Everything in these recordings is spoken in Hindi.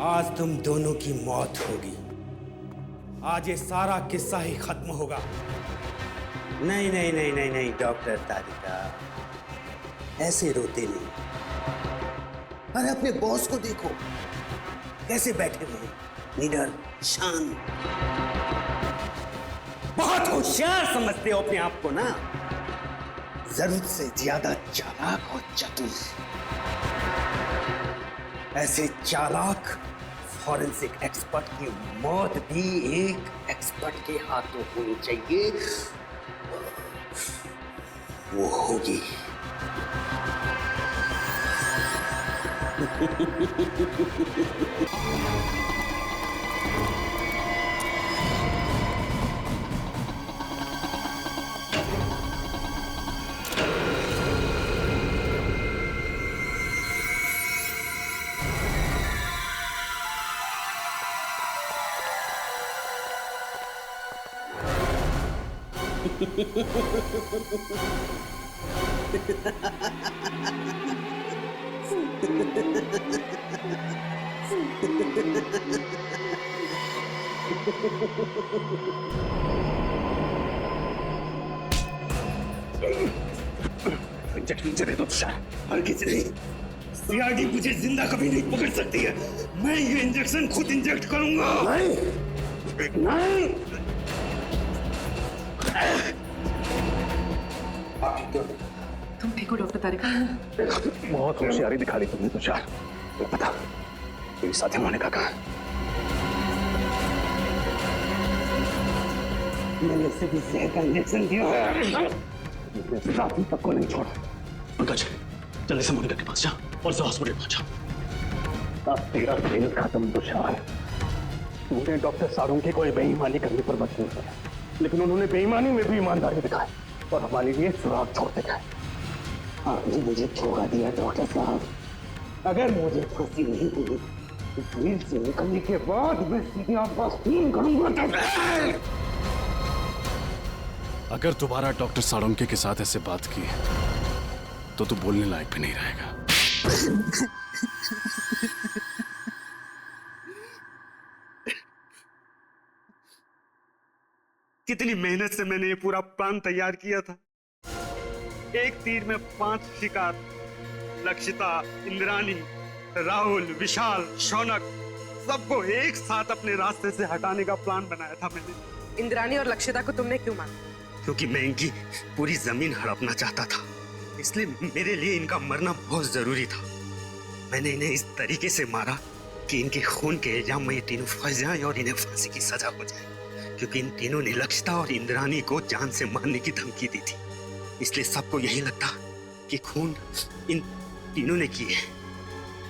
आज तुम दोनों की मौत होगी। आज ये सारा किस्सा ही खत्म होगा। नहीं नहीं नहीं नहीं नहीं डॉक्टर तारिका, ऐसे रोते नहीं। अरे अपने बॉस को देखो, कैसे बैठे हुए हैं, निडर शांत। बहुत होशियार समझते हो अपने आप को ना, जरूरत से ज्यादा चालाक और चतुर। ऐसे चालाक फॉरेंसिक एक्सपर्ट की मौत भी एक एक्सपर्ट के हाथों होनी चाहिए। वो होगी। इंजेक्शन मुझे दे दो तुषार। हर किसी नहीं, सीआईडी मुझे जिंदा कभी नहीं पकड़ सकती है। मैं ये इंजेक्शन खुद इंजेक्ट करूंगा। नहीं नहीं। तुम ठीक हो डॉक्टर तारिका? बहुत होशियारी दिखा ली तुमने तुषार। पता मेरी साथी मोनिका कहाँ? मैंने इसे भी जहर का इंजेक्शन दिया है। साथी तक को नहीं छोड़ा। पंकज जल्दी से मोनिका के पास जा और उसे हॉस्पिटल पहुंचा। अब तेरा खेल खत्म तुषार। तूने डॉक्टर सारुंके को बेईमानी करने पर मजबूर किया, लेकिन उन्होंने बेईमानी में भी ईमानदारी दिखाई और हमारे लिए सुराग छोड़ते गए। आपने मुझे धोखा दिया डॉक्टर साहब। अगर मुझे फांसी नहीं हुई तो जेल से निकलने के बाद मैं सीधे आपका खून करूंगा। अगर दोबारा डॉक्टर साळुंके के साथ ऐसे बात की तो तू बोलने लायक भी नहीं रहेगा। कितनी मेहनत से मैंने ये पूरा प्लान तैयार किया था। एक तीर में 5 शिकार, लक्षिता, इंद्राणी, राहुल, विशाल, शौनक, सबको एक साथ अपने रास्ते से हटाने का प्लान बनाया था मैंने। इंद्राणी और लक्षिता को तुमने क्यों मारा? क्योंकि मैं इनकी पूरी जमीन हड़पना चाहता था, इसलिए मेरे लिए इनका मरना बहुत जरूरी था। मैंने इन्हें इस तरीके से मारा कि इनके खून के इल्जाम में ये तीनों फंस जाएं और इन्हें फांसी की सजा हो जाए। क्योंकि इन तीनों ने लक्षिता और इंद्राणी को जान से मारने की धमकी दी थी, इसलिए सबको यही लगता कि खून इन तीनों ने किए।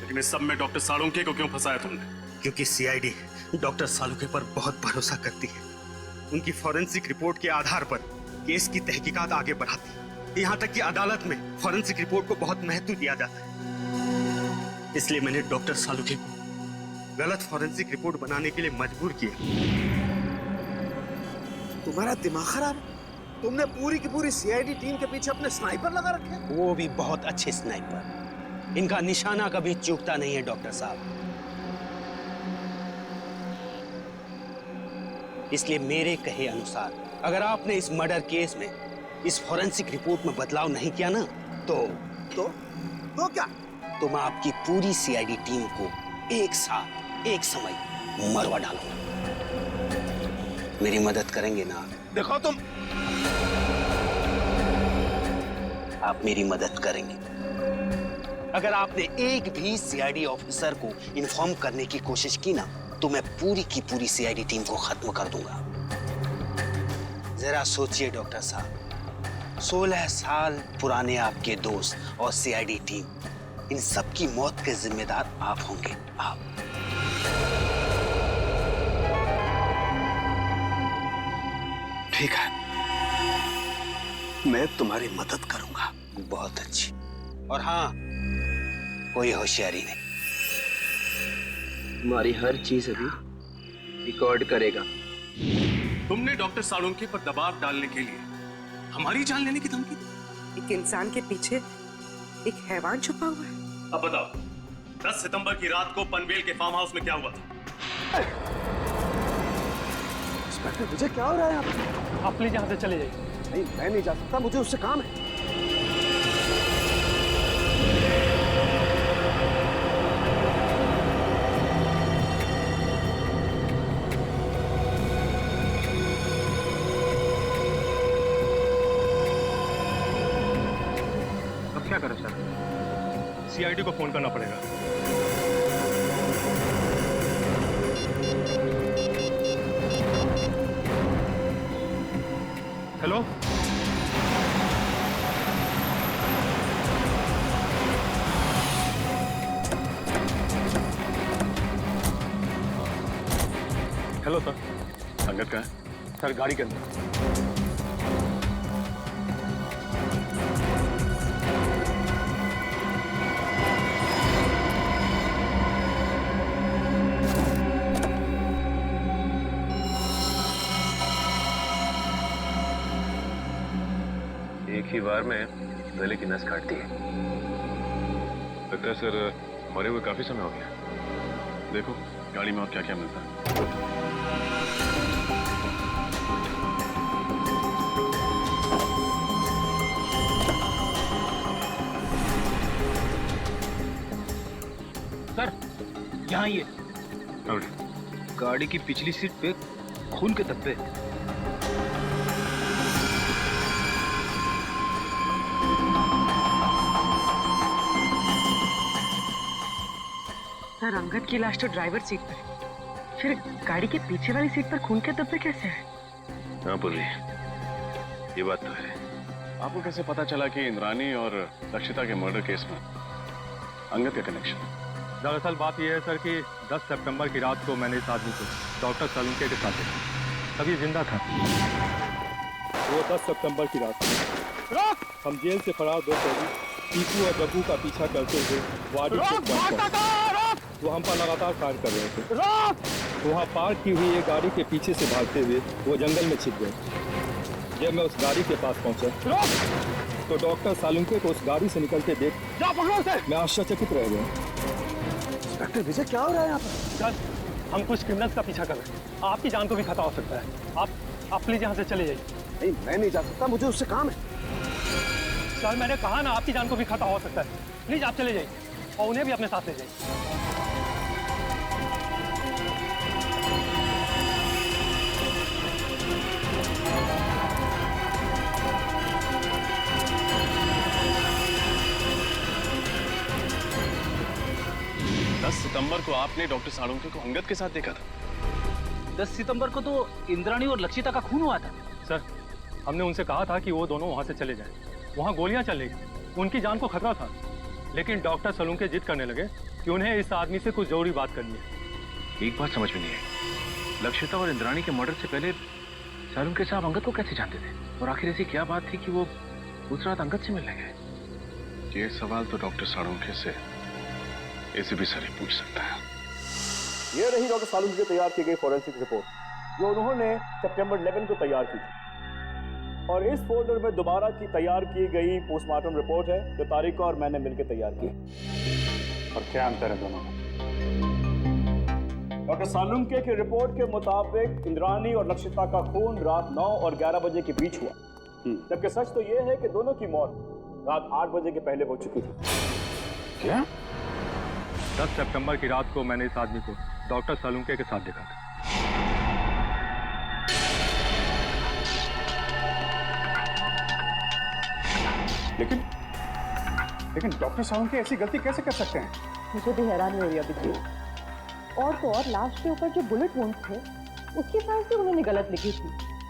लेकिन इस सब में डॉक्टर साळुंके को क्यों फंसाया तुमने? क्योंकि सीआईडी डॉक्टर साळुंके पर बहुत भरोसा करती है। उनकी फॉरेंसिक रिपोर्ट के आधार पर केस की तहकीकात आगे बढ़ाती है। यहाँ तक कि अदालत में फॉरेंसिक रिपोर्ट को बहुत महत्व दिया जाता है। इसलिए मैंने डॉक्टर साळुंके को गलत फॉरेंसिक रिपोर्ट बनाने के लिए मजबूर किया। तुम्हारा दिमाग खराब है? तुमने पूरी की पूरी सीआईडी टीम के पीछे अपने स्नाइपर लगा रखे? वो भी बहुत अच्छे स्नाइपर। इनका निशाना कभी चूकता नहीं है डॉक्टर साहब। इसलिए मेरे कहे अनुसार अगर आपने इस मर्डर केस में इस फॉरेंसिक रिपोर्ट में बदलाव नहीं किया ना तो क्या? तो मैं आपकी पूरी सीआईडी टीम को एक साथ एक समय मरवा डालूंगा। मेरी मदद करेंगे ना? देखो तुम, आप मेरी मदद करेंगे। अगर आपने एक भी सीआईडी ऑफिसर को इन्फॉर्म करने की कोशिश की ना तो मैं पूरी की पूरी सीआईडी टीम को खत्म कर दूंगा। जरा सोचिए डॉक्टर साहब, 16 साल पुराने आपके दोस्त और सीआईडी टीम, इन सब की मौत के जिम्मेदार आप होंगे। आप ठीक है, मैं तुम्हारी मदद करूंगा। बहुत अच्छी। और हाँ, कोई होशियारी नहीं। हमारी हर चीज अभी रिकॉर्ड करेगा। तुमने डॉक्टर साळुंके पर दबाव डालने के लिए हमारी जान लेने की धमकी दी। एक इंसान के पीछे एक हैवान छुपा हुआ है। अब बताओ, 10 सितंबर की रात को पनवेल के फार्म हाउस में क्या हुआ था? इंस्पेक्टर विजय, क्या हो रहा है यहाँ पे? आप प्लीज यहाँ से चले जाइए। नहीं, मैं नहीं जा सकता, मुझे उससे काम है। अब क्या करें सर? सीआईडी को फोन करना पड़ेगा। Hello, hello sir. अंगद कहाँ है? सर गाड़ी के अंदर। एक ही बार में गले की नस काट दी है। लगता है सर मरे हुए काफी समय हो गया। देखो गाड़ी में और क्या क्या मिलता है। सर यहाँ ये और गाड़ी की पिछली सीट पे खून के धब्बे। सर, अंगद की लाश तो ड्राइवर सीट पर है, फिर गाड़ी के पीछे वाली सीट पर खून के धब्बे कैसे हैं? हाँ पूर्वी, ये बात तो है। आपको कैसे पता चला कि इंद्रानी और लक्षिता के मर्डर केस में अंगद का कनेक्शन? दरअसल बात यह है सर कि 10 सितंबर की रात को मैंने इस आदमी को डॉक्टर सलूंके के साथ देखा। तभी जिंदा था। वो 10 सितंबर की रात हम जेल से फरार दो कैदी टीकू और डब्बू का पीछा करते हुए वाड़ी चौक पहुंचे। वो हम पर लगातार फायर कर रहे थे। वहाँ पार्क की हुई एक गाड़ी के पीछे से भागते हुए वो जंगल में छिप गए। जब मैं उस गाड़ी के पास पहुंचा तो डॉक्टर सालुंके को उस गाड़ी से निकलते देख मैं आश्चर्यचकित रह गया। इंस्पेक्टर विजय, क्या हो रहा है यहाँ पर? सर, हम कुछ क्रिमिनल्स का पीछा कर रहे हैं। आपकी जान को भी खतरा हो सकता है। आप प्लीज यहाँ से चले जाइए। नहीं, मैं नहीं जा सकता, मुझे उससे काम है। सर, मैंने कहा ना, आपकी जान को भी खतरा हो सकता है। प्लीज आप चले जाइए और उन्हें भी अपने साथ ले जाइए। 10 सितंबर को आपने डॉक्टर साळुंके को अंगद के साथ देखा था। 10 सितंबर को तो इंद्राणी और लक्षिता का खून हुआ था। सर, हमने उनसे कहा था कि वो दोनों वहां से चले जाएं। वहां गोलियां चल रही थी, उनकी जान को खतरा था। लेकिन डॉक्टर सलूंके जिद करने लगे कि उन्हें इस आदमी से कुछ जरूरी बात करनी है। एक बात समझ में नहीं आई, लक्षिता और इंद्राणी के मर्डर से पहले साळुंके साहब अंगद को कैसे जानते थे? और आखिर ऐसी क्या बात थी कि वो उस रात अंगद से मिलने गए? ये सवाल तो डॉक्टर साळुंके से एसीपी सर ही पूछ सकता है। ये रही डॉक्टर सालुंके की तैयार की गई फॉरेंसिक रिपोर्ट, जो उन्होंने सितंबर 11 को तैयार की थी। और इस फोल्डर में दोबारा की तैयार की गई पोस्टमार्टम रिपोर्ट है, जो तारिका और मैंने मिलकर तैयार की। और क्या अंतर है दोनों में? डॉक्टर सालुंके की रिपोर्ट के मुताबिक इंद्राणी और लक्षिता का खून रात 9 और 11 बजे के बीच हुआ, जबकि सच तो यह है कि दोनों की मौत रात 8 बजे के पहले हो चुकी थी। क्या? 10 सितंबर की रात को मैंने इस आदमी को डॉक्टर सलूंके के साथ देखा था। लेकिन डॉक्टर सालुंके ऐसी गलती कैसे कर सकते हैं? मुझे भी हैरानी हो रही है अभी। और तो और लाश के ऊपर जो बुलेट वुंड थे, उसकी साइज भी उन्होंने गलत लिखी थी।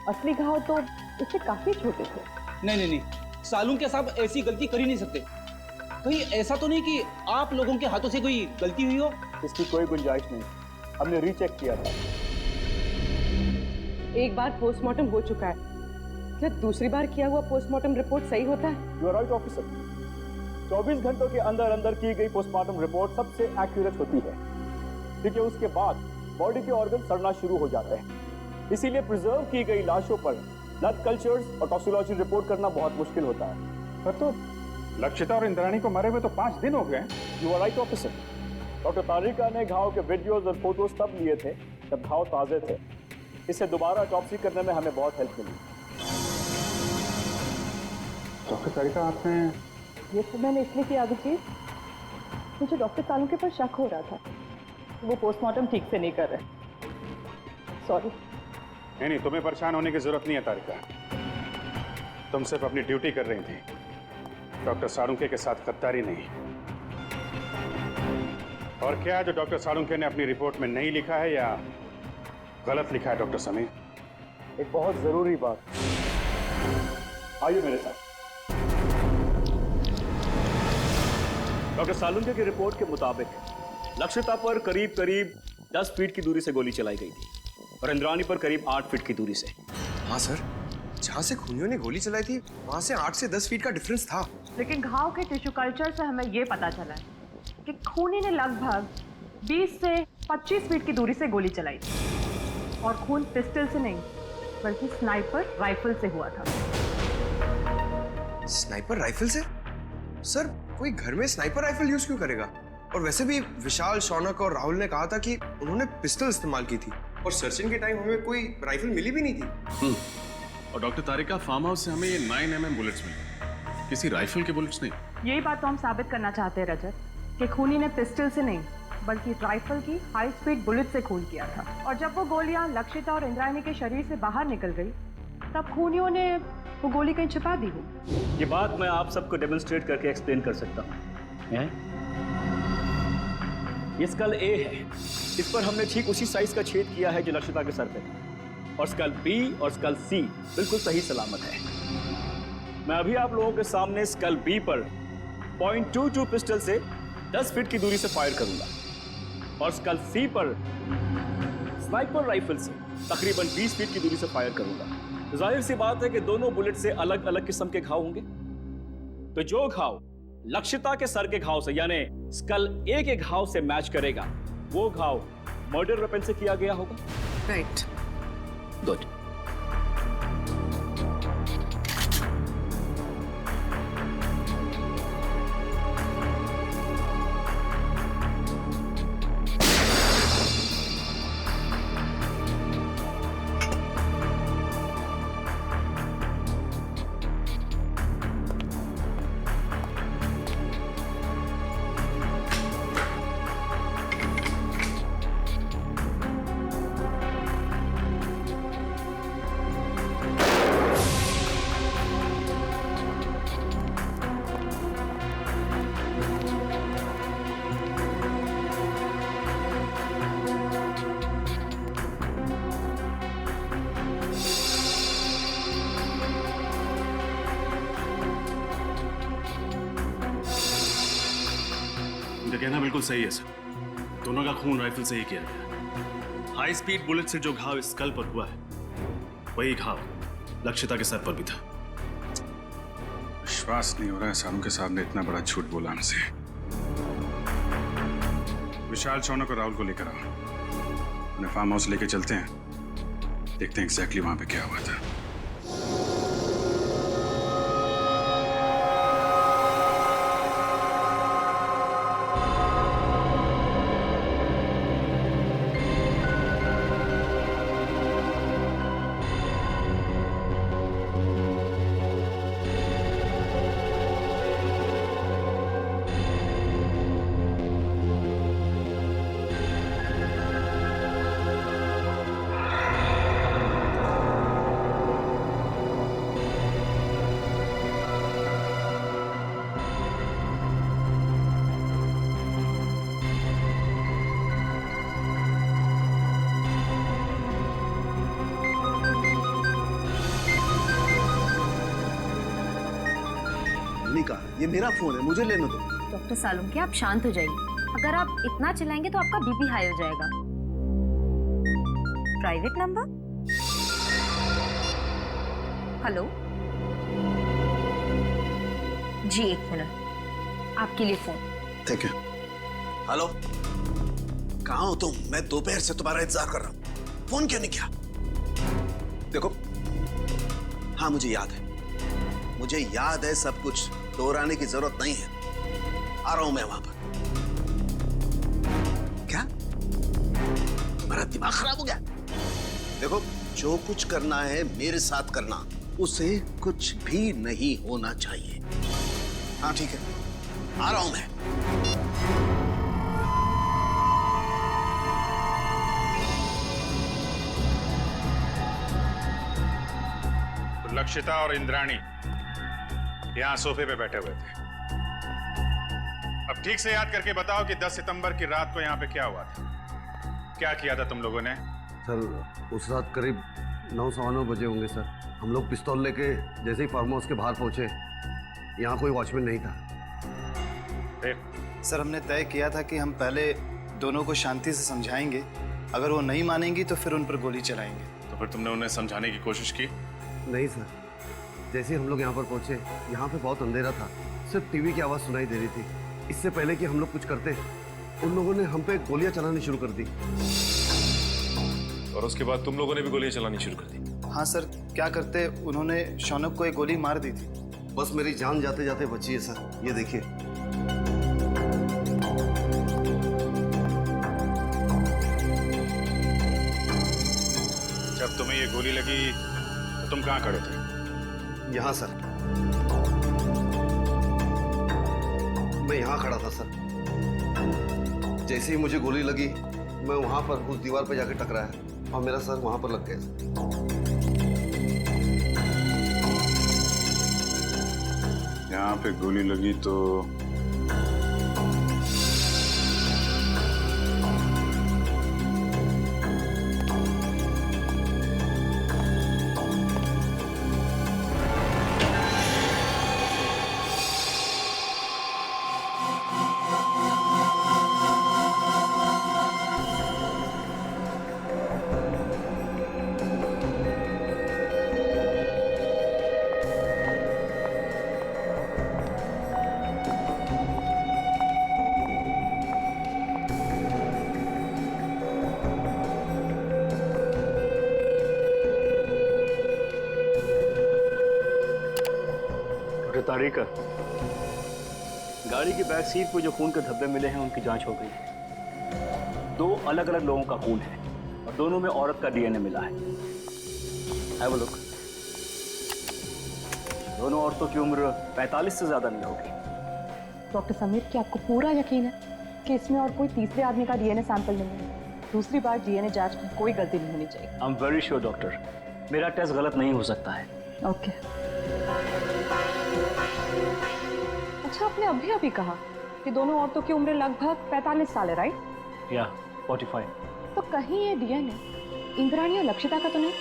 असली घाव तो इससे काफी छोटे थे। नहीं, सालुंके साहब ऐसी गलती कर ही नहीं सकते। कहीं ऐसा तो नहीं कि आप लोगों के हाथों से कोई गलती हुई हो? इसकी कोई गुंजाइश नहीं, हमने रीचेक किया था। एक बार पोस्टमार्टम हो चुका है, क्या दूसरी बार किया हुआ पोस्टमार्टम रिपोर्ट सही होता है? You are right officer. 24 घंटों के अंदर अंदर की गई पोस्टमार्टम रिपोर्ट सबसे एक्यूरेट होती है, क्योंकि उसके बाद बॉडी के ऑर्गन सड़ना शुरू हो जाते हैं। इसीलिए प्रिजर्व की गई लाशों पर ब्लड कल्चर्स और टॉक्सिकोलॉजी रिपोर्ट करना बहुत मुश्किल होता है। पर तो लक्षिता और इंद्राणी को मरे हुए तो 5 दिन हो गए। You are right officer. Doctor Tarika ने घाव के वीडियोस और फोटोज तब लिए थे जब घाव ताजे थे। इसे दोबारा ऑटोप्सी करने में हमें बहुत हेल्प मिली। डॉक्टर तारिका, आपने ये सब मैंने इसलिए किया अभिजीत, मुझे डॉक्टर सालुंके पर शक हो रहा था। वो पोस्टमार्टम ठीक से नहीं कर रहे। सॉरी। नहीं, तुम्हें परेशान होने की जरूरत नहीं है तारिका। तुम सिर्फ अपनी ड्यूटी कर रही थी, डॉक्टर साळुंखे के साथ गद्दारी नहीं। और क्या जो डॉक्टर साळुंखे ने अपनी रिपोर्ट में नहीं लिखा है या गलत लिखा है डॉक्टर समीर? एक बहुत जरूरी बात, आइए मेरे साथ। डॉक्टर सालुंखे की रिपोर्ट के मुताबिक लक्षिता पर करीब 10 फीट की दूरी से गोली चलाई गई थी और इंद्राणी पर करीब 8 फीट की दूरी से। हाँ सर, जहाँ से खूनियों ने गोली चलाई थी वहाँ से 8 से 10 फीट का डिफरेंस था। लेकिन घाव के टिश्यू कल्चर से हमें ये पता चला है कि खूनी ने लगभग 20 से 25 फीट की दूरी से गोली चलाई थी और खून पिस्टल से नहीं बल्कि स्नाइपर राइफल से हुआ था। स्नाइपर राइफल से? सर, कोई घर में स्नाइपर राइफल यूज क्यों करेगा? और वैसे भी विशाल, शौनक और राहुल ने कहा था कि उन्होंने पिस्टल इस्तेमाल की थी और सर्चिंग के टाइम हमें कोई राइफल मिली भी नहीं थी। और डॉक्टर तारिका, फार्म हाउस से हमें ये 9mm बुलेट्स मिले, किसी राइफल के बुलेट्स नहीं। यही बात तो हम साबित करना चाहते हैं रजत, कि खूनी ने पिस्टल से नहीं बल्कि राइफल की हाई स्पीड बुलेट से खून किया था। और जब वो गोलियां लक्षिता और इंद्रायणी के शरीर से बाहर निकल गई तब खूनियों ने वो गोली कहीं छिपा दी हो। ये बात मैं आप सबको डेमोन्स्ट्रेट करके एक्सप्लेन कर सकता हूँ। ये स्कल ए है, इस पर हमने ठीक उसी साइज का छेद किया है जो लक्षिता के सर पे था। और स्कल बी और स्कल सी बिल्कुल सही सलामत है। मैं अभी आप लोगों के सामने स्कल बी पर .22 पिस्टल से 10 फीट की दूरी से फायर करूंगा और स्कल सी पर स्नाइपर राइफल से तकरीबन 20 फीट की दूरी से फायर करूंगा। जाहिर सी बात है कि दोनों बुलेट से अलग अलग किस्म के घाव होंगे। तो जो घाव लक्षिता के सर के घाव से यानी स्कल ए के घाव से मैच करेगा वो घाव मर्डर वेपन से किया गया होगा। राइट। गुड। कहना बिल्कुल सही है सर, दोनों का खून राइफल से ही किया गया। हाई स्पीड बुलेट से जो घाव स्कल पर हुआ है वही घाव लक्षिता के सर पर भी था। विश्वास नहीं हो रहा है साळुंखे साहब ने इतना बड़ा झूठ बोला हमसे। विशाल, शौनक और राहुल को लेकर आओ, उन्हें फार्म हाउस लेके चलते हैं, देखते हैं एग्जैक्टली वहां पे क्या हुआ था। ये मेरा फोन है, मुझे लेने दो। डॉक्टर साळुंखे, आप शांत हो जाइए। अगर आप इतना चिल्लाएंगे तो आपका बीपी हाई हो जाएगा। Private number? हेलो जी, 1 मिनट, आपके लिए फोन। Thank you. हेलो, कहाँ हो तुम? मैं दोपहर से तुम्हारा इंतजार कर रहा हूँ, फोन क्यों नहीं किया? देखो, हाँ मुझे याद है सब कुछ, दोहराने की जरूरत नहीं है। आ रहा हूं मैं वहां पर। दिमाग खराब हो गया? देखो, जो कुछ करना है मेरे साथ करना, उसे कुछ भी नहीं होना चाहिए। हाँ ठीक है, आ रहा हूं मैं। लक्षिता और इंद्राणी यहां सोफे पे बैठे हुए थे। अब ठीक से याद करके बताओ कि 10 सितंबर की रात को यहां पे क्या हुआ था? क्या किया था तुम लोगों ने? सर, उस रात करीब 9-9:15 बजे होंगे सर। हम लोग पिस्तौल लेके जैसे ही फार्म हाउस के बाहर पहुंचे, यहाँ कोई वॉचमैन नहीं था। सर, हमने तय किया था कि हम पहले दोनों को शांति से समझाएंगे, अगर वो नहीं मानेंगी तो फिर उन पर गोली चलाएंगे। तो फिर तुमने उन्हें समझाने की कोशिश की? नहीं सर, जैसे ही हम लोग यहाँ पर पहुंचे, यहाँ पे बहुत अंधेरा था, सिर्फ टीवी की आवाज़ सुनाई दे रही थी। इससे पहले कि हम लोग कुछ करते, उन लोगों ने हम पे गोलियां चलानी शुरू कर दी। और उसके बाद तुम लोगों ने भी गोलियां चलानी शुरू कर दी? हाँ सर, क्या करते, उन्होंने शौनक को एक गोली मार दी थी। बस मेरी जान जाते जाते बची है सर, ये देखिए। जब तुम्हें ये गोली लगी तो तुम कहाँ खड़े थे? यहाँ सर, मैं यहाँ खड़ा था सर। जैसे ही मुझे गोली लगी, मैं वहां पर उस दीवार पे जाके टकराया और मेरा सर वहां पर लग गया। यहाँ पे गोली लगी तो तारिका, गाड़ी की बैक सीट पर जो खून के धब्बे मिले हैं उनकी जांच हो गई है। 2 अलग अलग लोगों का खून है और दोनों में औरत का डीएनए मिला है। Have a look. दोनों औरतों की उम्र 45 से ज्यादा नहीं होगी। डॉक्टर समीर, क्या आपको पूरा यकीन है कि इसमें और कोई तीसरे आदमी का डीएनए सैंपल नहीं है? दूसरी बार डीएनए जांच में कोई गलती नहीं होनी चाहिए। I am very sure doctor, मेरा टेस्ट गलत नहीं हो सकता है। ओके। अच्छा, आपने अभी अभी कहा कि दोनों औरतों की उम्र लगभग 45 साल है, राइट? या 45। तो कहीं ये डीएनए इंद्राणी और लक्षिता का तो नहीं?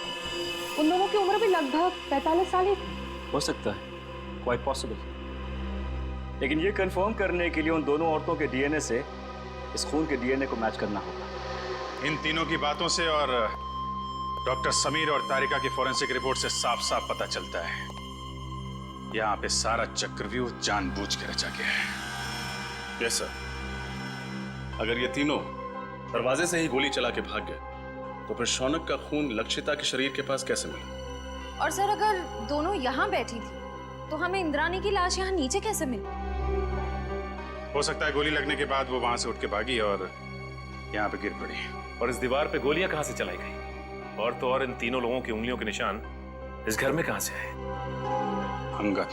उन दोनों की उम्र भी लगभग 45 साल ही थी। हो सकता है, क्वाइट पॉसिबल। लेकिन ये कंफर्म करने के लिए उन दोनों औरतों के डीएनए से इस खून के डीएनए को मैच करना होगा। इन तीनों की बातों से और डॉक्टर समीर और तारिका की फॉरेंसिक रिपोर्ट से साफ साफ पता चलता है यहाँ पे सारा चक्रव्यूह जानबूझ के रचा गया है। Yes sir. अगर ये तीनों दरवाजे से ही गोली चला के भाग गए तो फिर शौनक का खून लक्षिता के शरीर के पास कैसे मिला? और सर, अगर दोनों यहाँ बैठी थी तो हमें इंद्राणी की लाश यहाँ नीचे कैसे मिली? हो सकता है गोली लगने के बाद वो वहां से उठ के भागी और यहाँ पे गिर पड़ी। और इस दीवार पे गोलियां कहां से चलाई गई? और तो और इन तीनों लोगों की उंगलियों के निशान इस घर में कहां से आए? अंगद,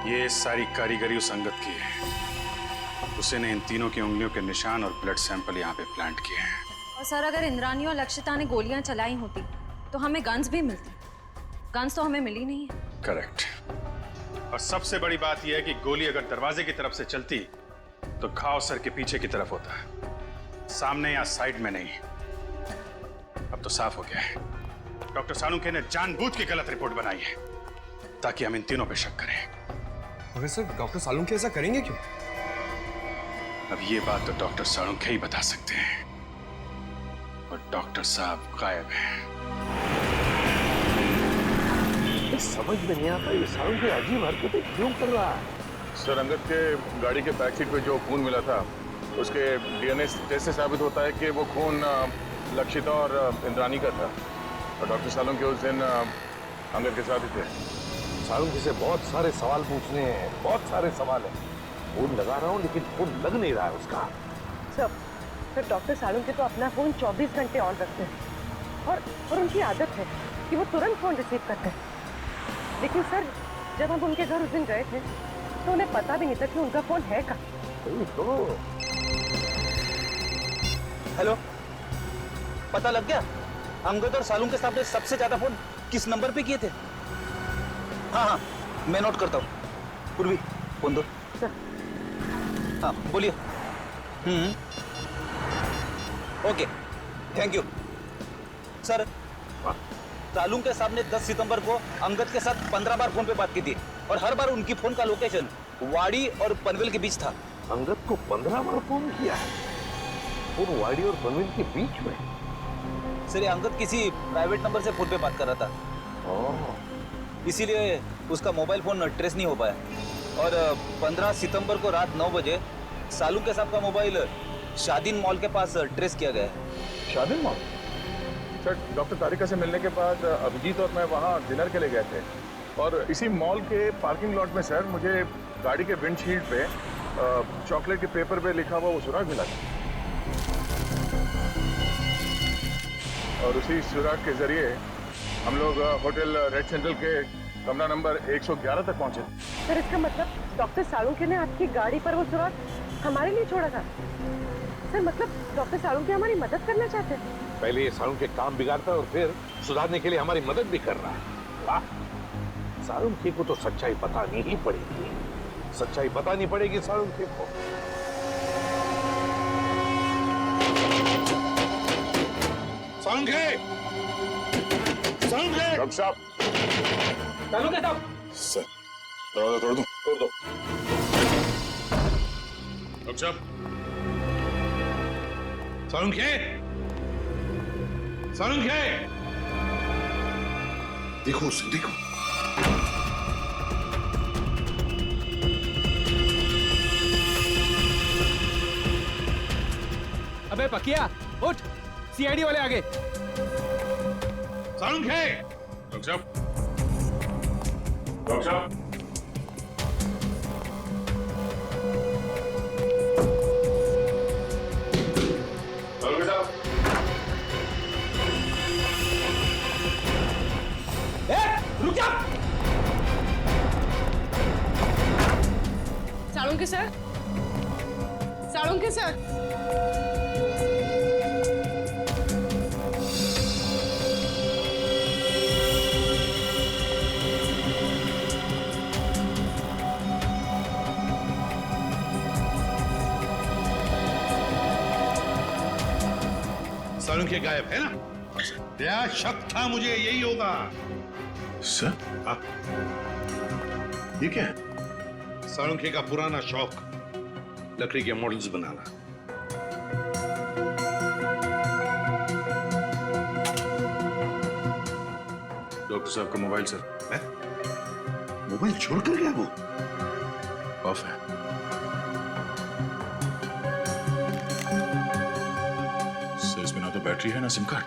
ये सारी कारीगरी उस अंगद की है। उसी ने इन तीनों की उंगलियों के निशान और ब्लड सैंपल यहाँ पे प्लांट किए हैं। और सर, अगर इंद्राणी और लक्षिता ने गोलियां चलाई होती तो हमें गन्स भी मिलती। गन्स तो हमें मिली नहीं है। करेक्ट। और सबसे बड़ी बात यह है कि गोली अगर दरवाजे की तरफ से चलती तो घाव सर के पीछे की तरफ होता है, सामने या साइड में नहीं। अब तो साफ हो गया है, डॉक्टर सालुंखे ने जानबूझ के गलत रिपोर्ट बनाई है ताकि हम इन तीनों पे शक करें। मगर सर, डॉक्टर सालुंखे ऐसा करेंगे क्यों? अब ये बात तो डॉक्टर सालुंखे ही बता सकते हैं और डॉक्टर साहब गायब हैं। समझ में नहीं आता ये सालुंखे अजीब हरकतें क्यों कर रहा है? सर, अंगद के गाड़ी के बैक सीट पे जो खून मिला था उसके डीएनए टेस्ट से साबित होता है कि वो खून लक्षिता और इंद्राणी का था और डॉक्टर सालुंखे उस दिन अंगद के साथ ही थे। सालुंखे से बहुत सारे सवाल पूछने हैं, बहुत सारे सवाल हैं। फोन लगा रहा हूँ लेकिन फोन लग नहीं रहा है उसका। सर डॉक्टर सालुंके तो अपना फोन 24 घंटे ऑन रखते हैं और उनकी आदत है कि वो तुरंत फोन रिसीव करते हैं। लेकिन सर जब हम उनके घर उस दिन गए थे तो उन्हें पता भी नहीं था कि उनका फोन है कहाँ। हेलो, पता लग गया अंगद और सालुंके साहब ने सबसे ज्यादा फोन किस नंबर पे किए थे? हाँ, मैं नोट करता हूँ। पूर्वी फोन दो। सर। हाँ बोलिए। Okay, thank you sir. Salunke साहब ने 10 सितंबर को अंगद के साथ 15 बार फोन पे बात की थी और हर बार उनकी फोन का लोकेशन वाड़ी और पनवेल के बीच था। अंगद को 15 बार फोन किया है, फोन वाड़ी और पनवेल के बीच में। सर ये अंगद किसी प्राइवेट नंबर से फोन पे बात कर रहा था, इसीलिए उसका मोबाइल फोन ट्रेस नहीं हो पाया। और 15 सितंबर को रात 9 बजे सालुंके साहब का मोबाइल शादीन मॉल के पास ट्रेस किया गया है। शादीन मॉल? सर डॉक्टर तारिका से मिलने के बाद अभिजीत और मैं वहाँ डिनर के लिए गए थे और इसी मॉल के पार्किंग लॉट में सर मुझे गाड़ी के विंडशील्ड पे चॉकलेट के पेपर पे लिखा हुआ वो सुराग मिला था और उसी सुराग के जरिए हम लोग होटल रेड सेंट्रल के कमरा नंबर 111 तक पहुंचे। सर इसका मतलब डॉक्टर सालुंके ने आपकी गाड़ी पर वो सुराग हमारे लिए छोड़ा था। सर मतलब डॉक्टर सालुंके हमारी मदद करना चाहते हैं। पहले ये सालुंके काम बिगाड़ता है और फिर सुधारने के लिए हमारी मदद भी कर रहा है। वाह, सालुंके को तो सच्चाई बतानी ही पड़ेगी। सच्चाई बतानी पड़ेगी सालुंके को। सालुंके! सालुंके! डॉक्टर साहब! सालुंके साहब! सर, दरवाजा तोड़ दूं? तोड़ दो। डॉक्टर साहब! सालुंके! सालुंके! देखो उसे, देखो। अबे पकिया, उठ, सीआईडी वाले आगे। सालुंके! डॉक्टर साहब! डॉक्टर साहब! सालुंके साहब! रुक जा! Salunke sir, Salunke sir. सालुंके गायब है ना? क्या शक था मुझे यही होगा। सर ये क्या है? सालुंके का पुराना शौक लकड़ी के मॉडल्स बनाना। डॉक्टर साहब का मोबाइल सर है? मोबाइल छोड़ कर गया वो? ऑफ है। सर इसमें ना तो बैटरी है ना सिम कार्ड।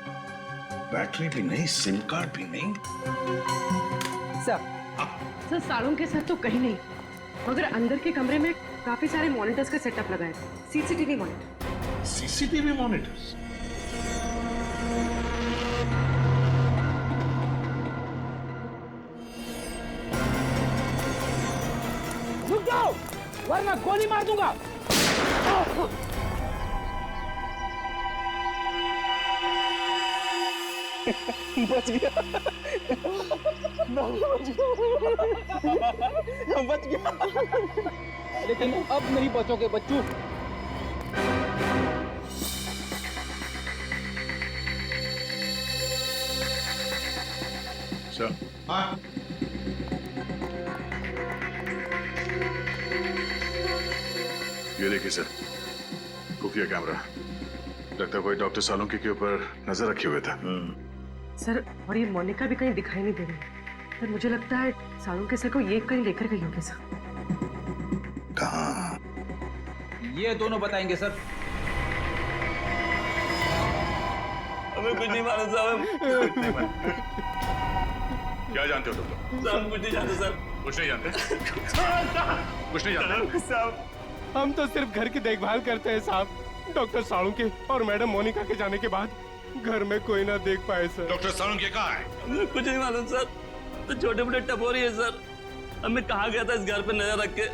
बैटरी भी नहीं, सिम कार्ड भी नहीं। सर सालुंके सर तो कहीं नहीं, मगर अंदर के कमरे में काफी सारे मॉनिटर्स का सेटअप लगा है। CCTV monitor. CCTV monitors? रुक जाओ वरना गोली मार दूंगा। बच गया। बच गया। लेकिन अब नहीं बचोगे बच्चू। सर हाँ ये देखिए सर, खुफिया कैमरा। लगता है कोई डॉक्टर सालुंके के ऊपर नजर रखे हुए था। सर और ये मोनिका भी कहीं दिखाई नहीं दे रही। सर मुझे लगता है सालुंके सर को ये कहीं लेकर गई होगी सर। कहाँ? ये दोनों बताएंगे सर। हमें कुछ नहीं मालूम साहब। क्या जानते हो तुम लोग? साहब कुछ नहीं जानते सर। कुछ नहीं जानते? कुछ नहीं जानते साहब हम तो सिर्फ घर की देखभाल करते हैं साहब। डॉक्टर साळुंके और मैडम मोनिका के जाने के बाद घर में कोई ना देख पाए सर। डॉक्टर साळुंके कहाँ है? हमें कुछ नहीं मालूम सर, तो छोटे मोटे टपोरी है सर। हमें कहा गया था इस घर पे नजर रख के,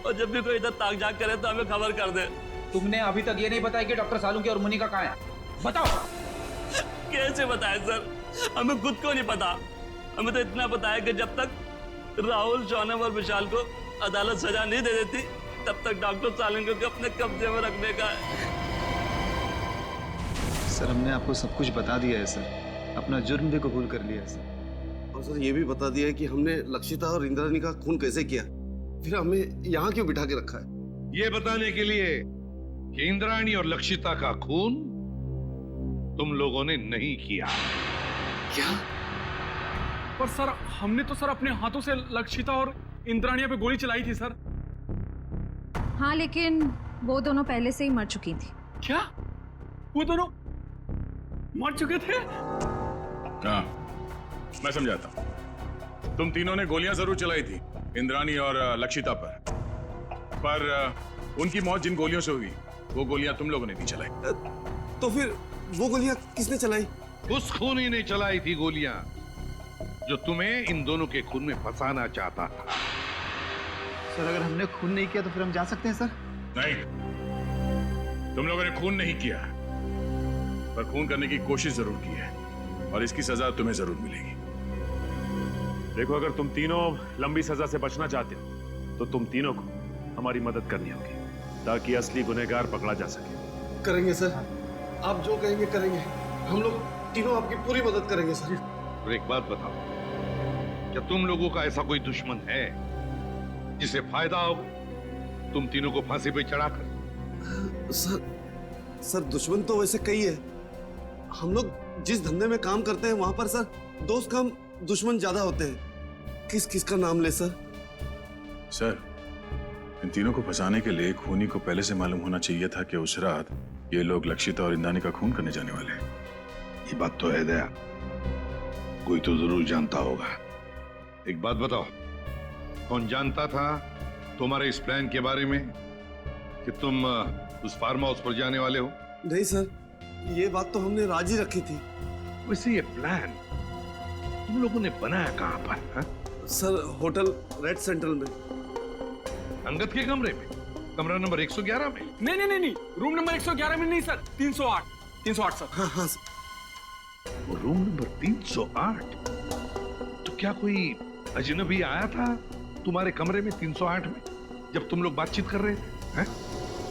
और जब भी कोई इधर ताक झाक करे तो हमें खबर कर दे। तुमने अभी तक ये नहीं बताया कि डॉक्टर सालुंके और मोनिका कहाँ है? बताओ। कैसे बताए सर, हमें खुद को नहीं पता। हमें तो इतना पता है कि जब तक राहुल, शौनम और विशाल को अदालत सजा नहीं दे देती तब तक डॉक्टर सालुंके को अपने कब्जे में रखने का है। सर हमने आपको सब कुछ बता दिया है सर, अपना जुर्म भी कबूल कर लिया है सर। और सर ये भी बता दिया है कि हमने लक्षिता और इंद्राणी का खून कैसे किया, फिर हमें यहाँ क्यों बिठा के रखा है? ये बताने के लिए कि इंद्राणी और लक्षिता का खून तुम लोगों ने नहीं किया। क्या? पर सर हमने तो सर अपने हाथों से लक्षिता और इंद्राणिया पे गोली चलाई थी सर। हाँ, लेकिन वो दोनों पहले से ही मर चुकी थी। क्या? वो दोनों मर चुके थे? हाँ, मैं समझाता हूं। तुम तीनों ने गोलियां जरूर चलाई थी इंद्राणी और लक्षिता पर उनकी मौत जिन गोलियों से हुई वो गोलियां तुम लोगों ने नहीं चलाई। तो फिर वो गोलियां किसने चलाई? उस खूनी ने चलाई थी गोलियां जो तुम्हें इन दोनों के खून में फंसाना चाहता था। सर अगर हमने खून नहीं किया तो फिर हम जा सकते हैं सर? नहीं, तुम लोगों ने खून नहीं किया, पर खून करने की कोशिश जरूर की है और इसकी सजा तुम्हें जरूर मिलेगी। देखो, अगर तुम तीनों लंबी सजा से बचना चाहते हो तो तुम तीनों को हमारी मदद करनी होगी ताकि असली गुनहगार पकड़ा जा सके। करेंगे सर, आप जो कहेंगे करेंगे। हम लोग तीनों आपकी पूरी मदद करेंगे सर। और एक बात बताओ, क्या तुम लोगों का ऐसा कोई दुश्मन है जिसे फायदा होगा तुम तीनों को फांसी पे चढ़ाकर? सर दुश्मन तो वैसे कई है। हम लोग जिस धंधे में काम करते हैं वहां पर सर दोस्त कम दुश्मन ज्यादा होते हैं। किस किस का नाम ले सर? सर, इन तीनों को फंसाने के लिए खूनी को पहले से मालूम होना चाहिए था कि उस रात ये लोग लक्षिता और इंद्राणी का खून करने जाने वाले हैं। ये बात तो है दया, कोई तो जरूर जानता होगा। एक बात बताओ, कौन जानता था तुम्हारे इस प्लान के बारे में कि तुम उस फार्म हाउस पर जाने वाले हो? नहीं सर, ये बात तो हमने राजी रखी थी। वैसे ये प्लान तुम लोगों ने बनाया कहां पर? हा? सर होटल रेड सेंट्रल में, अंगद के कमरे में, कमरा नंबर 111 में। नहीं, रूम नंबर 111 में नहीं सर, 308 सर। हाँ वो रूम नंबर 308? तो क्या कोई अजनबी आया था तुम्हारे कमरे में 308 में जब तुम लोग बातचीत कर रहे थे? हैं?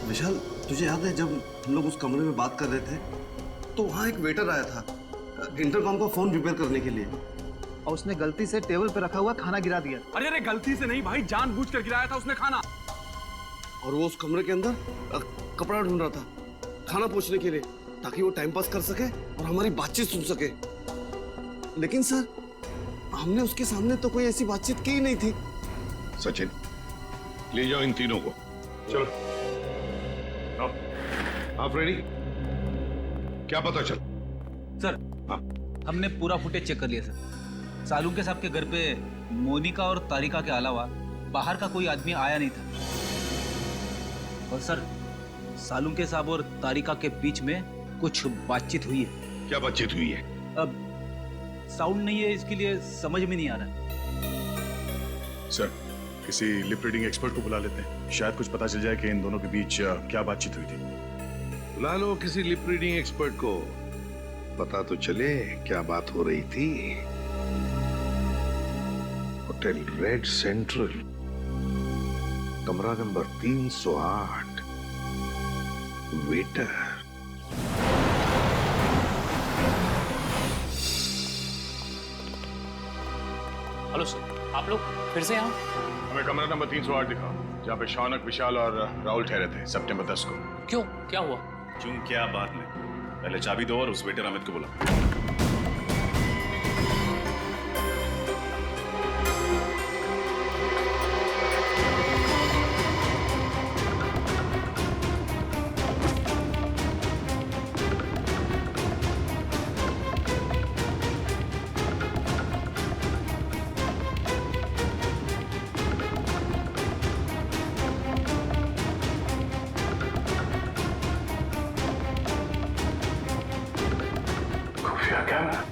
विशाल, तुझे याद है जब हम लोग उस कमरे में बात कर रहे थे तो वहाँ एक वेटर आया था इंटरकॉम का फोन रिपेयर करने के लिए, और उसने गलती से टेबल पे रखा हुआ खाना गिरा दिया। अरे गलती से नहीं भाई, जानबूझकर गिराया था उसने खाना। और वो उस कमरे के अंदर कपड़ा ढूंढ रहा था खाना पूछने के लिए, ताकि वो टाइम पास कर सके और हमारी बातचीत सुन सके। लेकिन सर हमने उसके सामने तो कोई ऐसी बातचीत की ही नहीं थी। सचिन, ले जाओ इन तीनों को। चलो आप रेडी? क्या पता चल? सर हमने पूरा फुटेज चेक कर लिया सर। सालुंके साहब के घर पे मोनिका और तारिका के अलावा बाहर का कोई आदमी आया नहीं था। और सर सालुंके साहब और तारिका के बीच में कुछ बातचीत हुई है। क्या बातचीत हुई है? अब साउंड नहीं है, इसके लिए समझ में नहीं आ रहा। सर, किसी लिप रीडिंग एक्सपर्ट को बुला लेते हैं, शायद कुछ पता चल जाए कि इन दोनों के बीच क्या बातचीत हुई थी। बुला लो किसी लिप रीडिंग एक्सपर्ट को, पता तो चले क्या बात हो रही थी। होटल रेड सेंट्रल, कमरा नंबर 308, वेटर। हेलो सर, आप लोग फिर से यहाँ? हमें कमरा नंबर 308 दिखाओ, जहाँ पे शौनक, विशाल और राहुल ठहरे थे सितंबर 10 को। क्यों, क्या हुआ? क्यों क्या बात नहीं, पहले चाबी दो और उस वेटर अमित को बुला। कैमरा।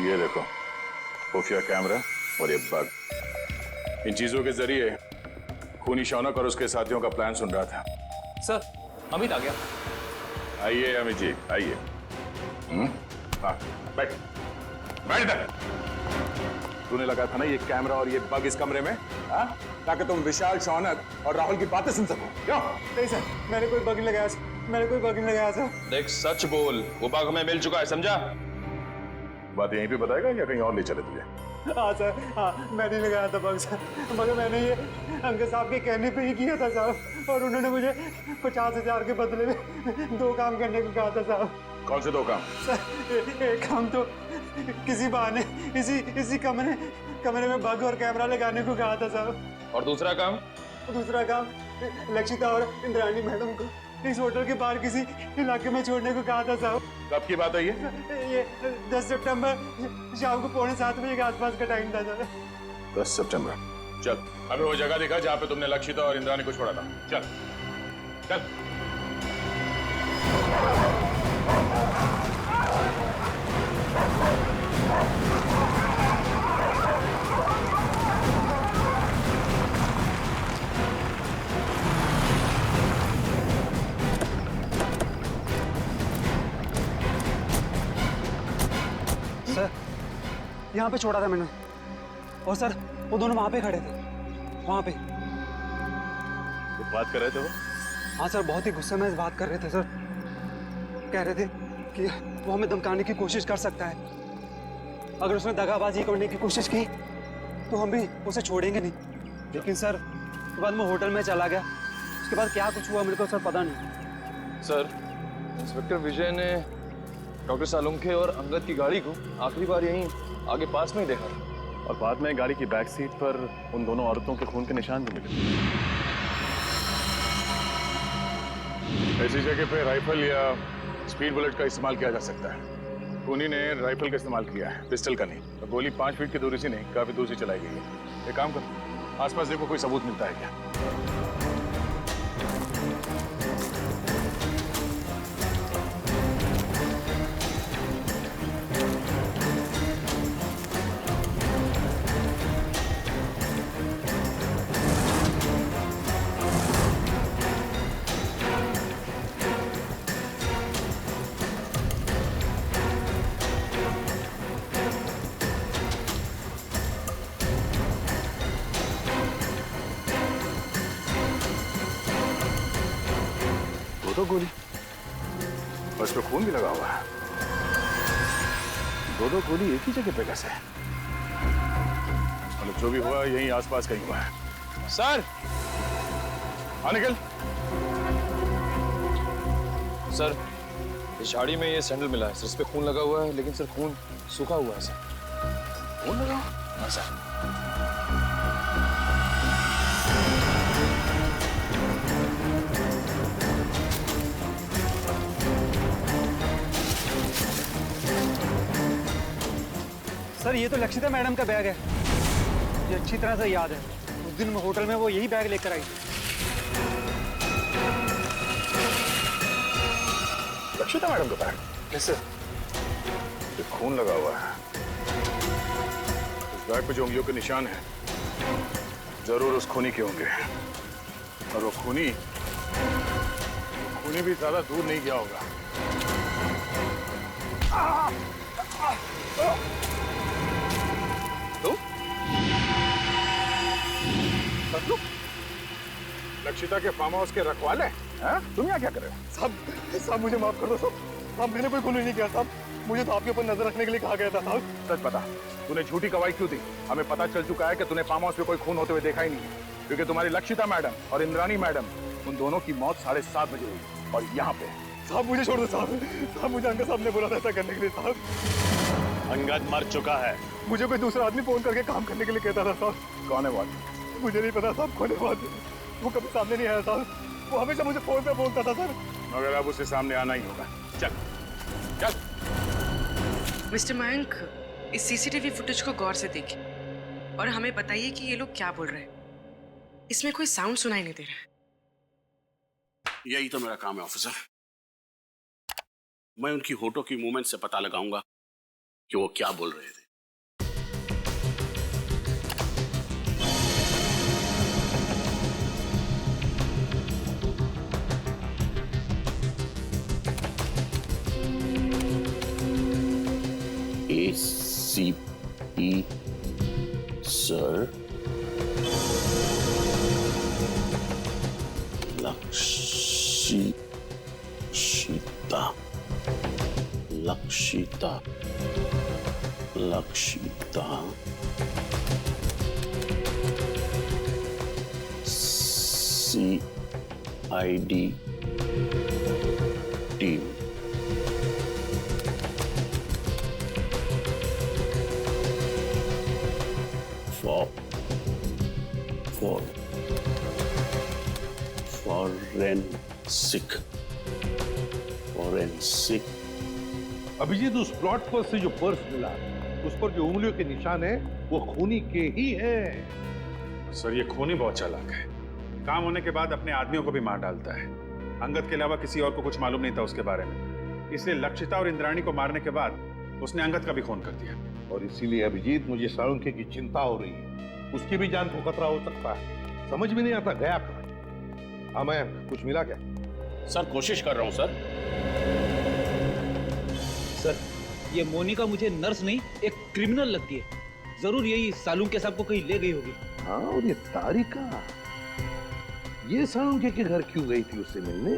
ये देखो खुफिया कैमरा और ये बग। इन चीजों के जरिए खूनी शौनक और उसके साथियों का प्लान सुन रहा था। सर अमित आ गया। आइए अमित जी आइए। हाँ बैठ बैठ इधर। तूने लगा था ना ये कैमरा और ये बग इस कमरे में, हाँ, ताकि तुम विशाल, शौनक और राहुल की बातें सुन सको। क्यों? नहीं सर, मैंने कोई बग नहीं लगाया सर, मैंने कोई बग नहीं लगाया सर। देख सच बोल, वो बग हमें मिल चुका है, समझा? बात यहीं पे बताएगा या कहीं और ले चले तुझे? हाँ सर, हाँ मैं नहीं लगाया था बग सर, मगर मैंने ये अंकल साहब के कहने पे ही किया था साहब, और उन्होंने मुझे 50,000 के बदले में 2 काम करने को कहा था साहब। कौन से 2 काम? सर एक काम तो किसी बहाने इसी कमरे में बग और कैमरा लगाने को कहा था साहब। और दूसरा काम? दूसरा काम लक्षिता और इंद्राणी मैडम को इस होटल के बाहर किसी इलाके में छोड़ने को कहा था साहब। कब की बात है ये 10 सितंबर शाम को 6:45 बजे के आसपास का टाइम था सर। 10 सितंबर। चल अभी वो जगह दिखा जहाँ पे तुमने लक्षिता और इंद्राणी को छोड़ा था। चल चल। सर यहाँ पे छोड़ा था मैंने, और सर वो दोनों वहाँ पे खड़े थे, वहाँ पे। तो बात कर रहे थे वो? हाँ सर, बहुत ही गुस्से में बात कर रहे थे सर। कह रहे थे कि वो हमें धमकाने की कोशिश कर सकता है, अगर उसने दगाबाजी करने की कोशिश की तो हम भी उसे छोड़ेंगे नहीं। लेकिन सर उसके बाद मैं होटल में चला गया, उसके बाद क्या कुछ हुआ मेरे को सर पता नहीं। सर इंस्पेक्टर विजय ने डॉक्टर सालुंखे और अंगद की गाड़ी को आखिरी बार यहीं आगे पास में ही देखा था, और बाद में गाड़ी की बैक सीट पर उन दोनों औरतों के खून के निशान भी मिले। ऐसी जगह पे राइफल या स्पीड बुलेट का इस्तेमाल किया जा सकता है। खूनी ने राइफल का इस्तेमाल किया है, पिस्टल का नहीं। तो गोली 5 फीट की दूरी से नहीं, काफी दूर से चलाई गई है। एक काम कर, आसपास देखो कोई सबूत मिलता है क्या। तो गोली और इस पे खून भी लगा हुआ है। दो गोली एक ही जगह पे कैसे? मतलब जो भी हुआ यहीं आसपास कहीं हुआ है। सर हाँ निकल। सर इस झाड़ी में ये सैंडल मिला है सर, इस पे खून लगा हुआ है, लेकिन सर खून सूखा हुआ है सर। खून लगा? हाँ सर। सर ये तो लक्षिता मैडम का बैग है, ये अच्छी तरह से याद है। उस दिन होटल में वो यही बैग लेकर आई थी। लक्षिता मैडम का बैग? कैसे? ये खून लगा हुआ है, इस बैग पे जो उंगलियों के निशान है जरूर उस खूनी के होंगे। और वो खूनी भी ज्यादा दूर नहीं गया होगा। तो लक्षिता के फार्म हाउस के रखवाले हैं? तुम यहाँ क्या कर रहे हो? साहब मुझे माफ कर दो साहब, मैंने कोई खून नहीं किया साहब, मुझे तो आपके ऊपर नजर रखने के लिए कहा गया था साहब। सच बता, तूने झूठी गवाही क्यों दी? हमें पता चल चुका है कि तूने फार्म हाउस में कोई खून होते हुए देखा ही नहीं है, क्योंकि तुम्हारी लक्षिता मैडम और इंद्राणी मैडम, उन दोनों की मौत 7:30 बजे हुई और यहाँ पे। साहब मुझे छोड़ दो साहब, मुझे अंकल साहब ने बोला था ऐसा करने के लिए साहब। अंगद मर चुका है। मुझे कोई दूसरा आदमी फोन करके काम करने के लिए कहता था साहब। कौन है वो? मुझे नहीं पता साहब, कौन है वो? वो कभी सामने नहीं आया साहब, वो हमेशा मुझे फोन पे बोलता था सर। मगर अब उसे सामने आना ही होगा। चल चल। मिस्टर मयंक, इस सीसीटीवी फुटेज को गौर से देखिए और हमें बताइए कि ये लोग क्या बोल रहे हैं। इसमें कोई साउंड सुनाई नहीं दे रहा है। यही तो मेरा काम है ऑफिसर। मैं उनकी होठों की मूवमेंट से पता लगाऊंगा कि वो क्या बोल रहे थे। ACP sir, Lakshita CID team. Forensic. Abhijeet, उस प्लॉट पर से जो पर्स मिला, उस पर जो उंगलियों के निशान है वो खूनी के ही हैं। सर ये खूनी बहुत चालाक है। काम होने के बाद अपने आदमियों को भी मार डालता है। अंगद के अलावा किसी और को कुछ मालूम नहीं था उसके बारे में, इसलिए लक्षिता और इंद्राणी को मारने के बाद उसने अंगद का भी खून कर दिया। और इसीलिए अभिजीत, मुझे साळुंखे की चिंता हो रही है। उसकी भी जान को खतरा हो सकता है। समझ में नहीं आता गया कहाँ। हाँ, मैं कुछ मिला क्या? सर कोशिश कर रहा हूं सर। सर ये मोनिका मुझे नर्स नहीं एक क्रिमिनल लगती है। जरूर यही सालुंखे साहब को कहीं ले गई होगी। हाँ, और ये तारिका, ये साळुंखे के घर क्यों गई थी उससे मिलने?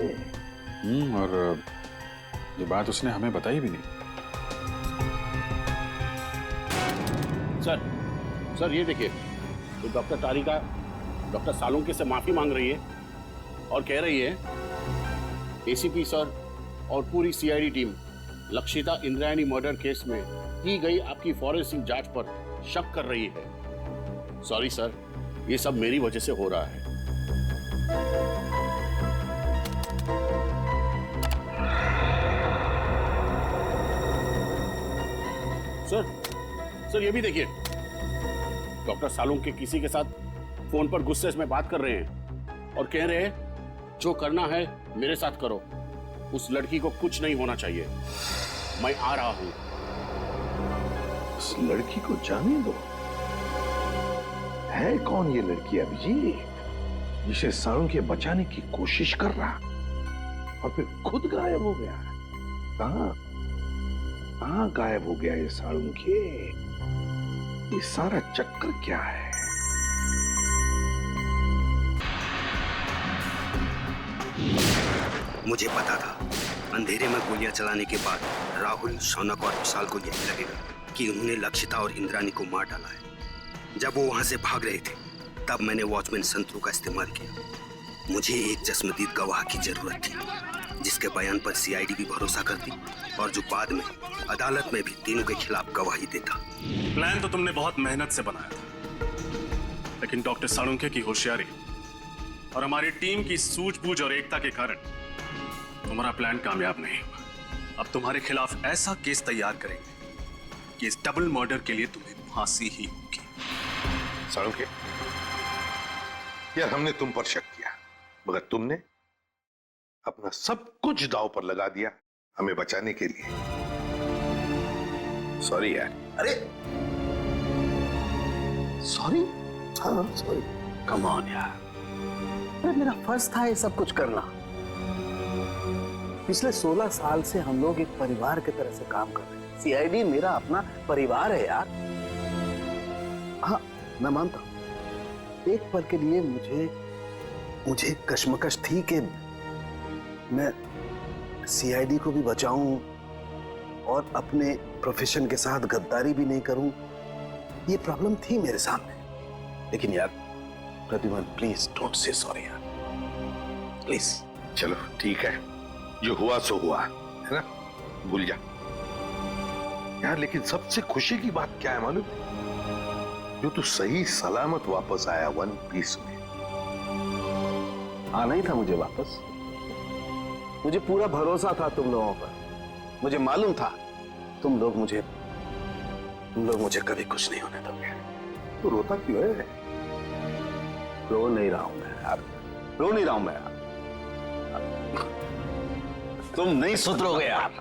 और ये बात उसने हमें बताई भी नहीं। सर ये देखिए, तो डॉक्टर तारिका डॉक्टर सालुंखे से माफी मांग रही है और कह रही है ACP सर और पूरी CID team Lakshita Indrayani murder case में की गई आपकी फॉरेंसिक जांच पर शक कर रही है। सॉरी सर, ये सब मेरी वजह से हो रहा है। सर ये भी देखिए, डॉक्टर सालुंखे किसी के साथ फोन पर गुस्से में बात कर रहे हैं और कह रहे हैं जो करना है मेरे साथ करो, उस लड़की को कुछ नहीं होना चाहिए, मैं आ रहा हूं। उस लड़की को जाने दो। है कौन ये लड़की अभिजीत, जिसे साळुंखे बचाने की कोशिश कर रहा और फिर खुद गायब हो गया? कहां गायब हो गया ये साळुंखे? ये सारा चक्कर क्या है? मुझे पता था अंधेरे में गोलियां चलाने के बाद राहुल, शौनक और विशाल को यही लगेगा कि उन्होंने लक्षिता और इंद्राणी को मार डाला है। जब वो वहां से भाग रहे थे तब मैंने वॉचमैन संतरू का इस्तेमाल किया। मुझे एक चश्मदीद गवाह की जरूरत थी जिसके बयान पर CID भी भरोसा करती और जो बाद में अदालत में भी तीनों के खिलाफ गवाही देता। प्लान तो तुमने बहुत मेहनत से बनाया था, लेकिन डॉक्टर साळुंखे की होशियारी और हमारी टीम की सूझबूझ और एकता के कारण तुम्हारा प्लान कामयाब नहीं हुआ। अब तुम्हारे खिलाफ ऐसा केस तैयार करेंगे कि इस डबल मर्डर के लिए तुम्हें फांसी ही होगी। साळुंखे, यार हमने तुम पर शक किया, मगर तुमने अपना सब कुछ दांव पर लगा दिया हमें बचाने के लिए। सॉरी यार। अरे सॉरी? हाँ सॉरी। कम ऑन यार, अरे मेरा फर्ज था ये सब कुछ करना। पिछले 16 साल से हम लोग एक परिवार की तरह से काम कर रहे हैं। CID मेरा अपना परिवार है यार। हाँ मैं मानता हूं, एक पल के लिए मुझे कश्मकश थी कि मैं CID को भी बचाऊं और अपने प्रोफेशन के साथ गद्दारी भी नहीं करूं। ये प्रॉब्लम थी मेरे सामने, लेकिन यार Pradyuman please don't say sorry यार, प्लीज। चलो ठीक है, जो हुआ सो हुआ, है ना, भूल जा यार। लेकिन सबसे खुशी की बात क्या है मालूम? जो तू सही सलामत वापस आया वन पीस में। आना ही था मुझे वापस। मुझे पूरा भरोसा था तुम लोगों पर। मुझे मालूम था तुम लोग मुझे कभी कुछ नहीं होने दोगे। तो रोता क्यों है? रो नहीं रहा हूं मैं यार, रो नहीं रहा हूं मैं यार। तुम नहीं सुधरोगे यार।